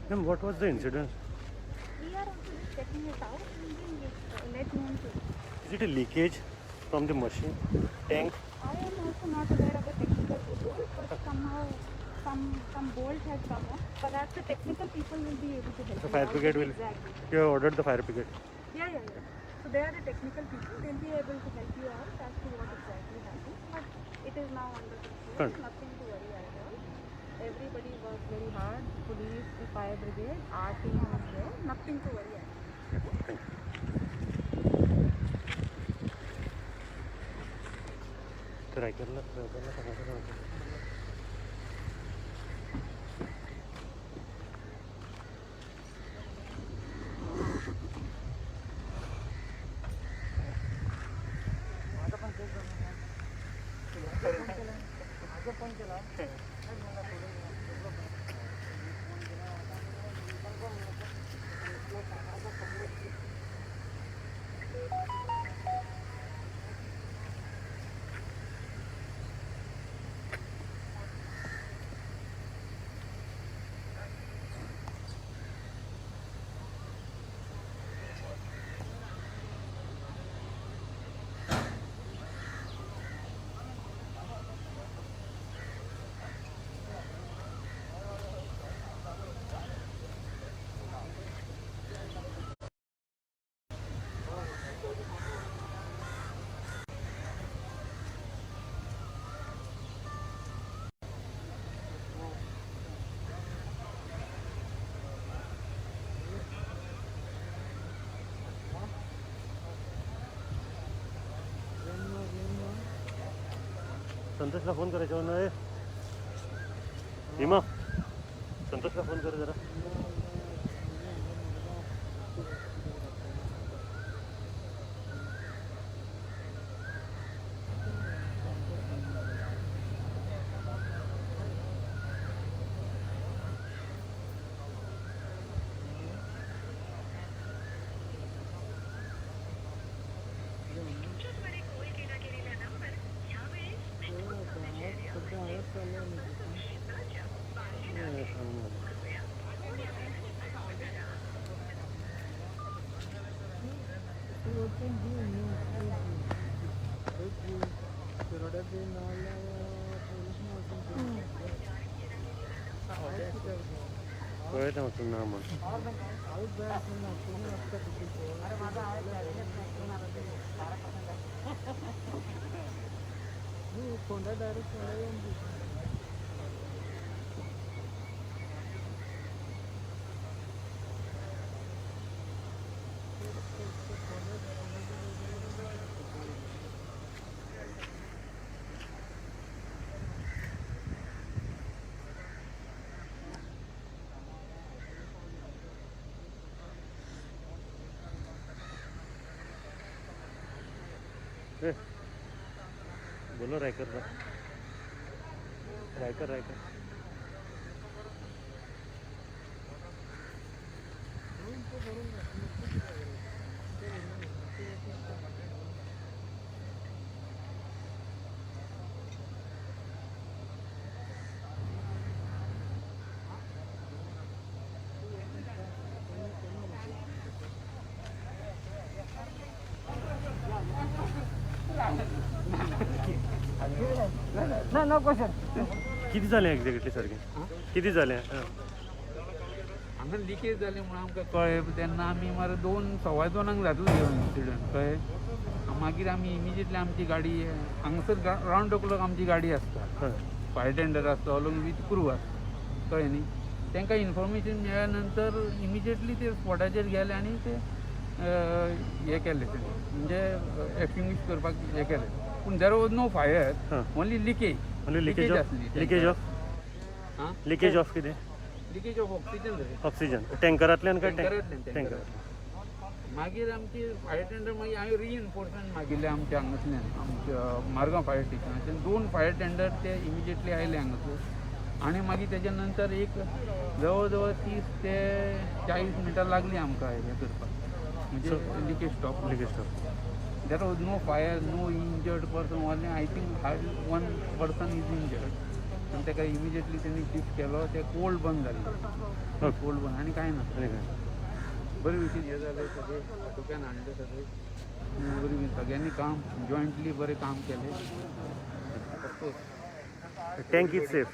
Ma'am, what was the incident? We are also checking it out and we'll let known to you. Is it a leakage from the machine tank? I am also not aware of the technical people, but somehow some bolt has come off. Perhaps the technical people will be able to help The you fire out brigade will. exactly. You have ordered the fire brigade. Yeah. So they are the technical people. They'll be able to help you out as to what exactly happened. But it is now under control. Nothing to worry at all. Everybody worked very hard. Police, the fire brigade, our team is there. Nothing to worry at all. Try करना समझ संतोषला phone करायचा ना हिमा संतोषला phone कर जरा नाम बोलो रायकर रायकर नको sir. किती झाले एक्झॅक्टली सारखे किती झाले हांगा लिकेज जाले म्हणून आमकां कळ्ळें तेन्ना आमी मरे 2:15 जातलो इन्सिडंट कळ्ळें. मागीर आमी इमिजिएटली आमची गाडी हांगासर रावंड द क्लॉक आमची गाडी आसता, फायर टेंडर आसता अलोंग वीथ क्रू आसता कळ्ळें न्ही. तांकां इन्फॉर्मेशन मेळ्ळ्या नंतर इमिजिएटली ते स्पॉटाचेर गेले आनी ते हें केलें म्हणजे एक्सटिंग्विश करपाक हें केलें. पूण there was no fire, only leakage. Leakage आसली. लिकेज ऑफ हां लिकेज ऑफ कितें लिकेज ऑफ ऑक्सिजन जालें ऑक्सिजन टँकरांतल्यान काय टँकरांतल्यान. टँकर मागीर आमची फायर टेंडर मागीर हांवें रिइन्फोर्समेंट मागिल्लें आमच्या हांगासल्यान आमच्या मारगांव फायर स्टेशनाच्यान 2 फायर टेंडर ते इमिजिएटली आयले हांगासर. आनी मागीर तेच्या नंतर एक जवळ जवळ 30 ते 40 मिनटां लागलीं आमकां हें करपाक म्हणजे leakage stop. Leakage stop there was no fire, no injured person. Only I think hardly 1 person is injured आनी ताका इमिजिएटली तेणी शिफ्ट केलो. ते कोल्ड बंद जालें, कोल्ड बंद आनी कांय ना. बरे भशेन हें जालें सगळें हातूंतल्यान हाडलें सगळें बरी भशेन सगळ्यांनी काम जॉयंटली बरें काम केलें. Tank is safe.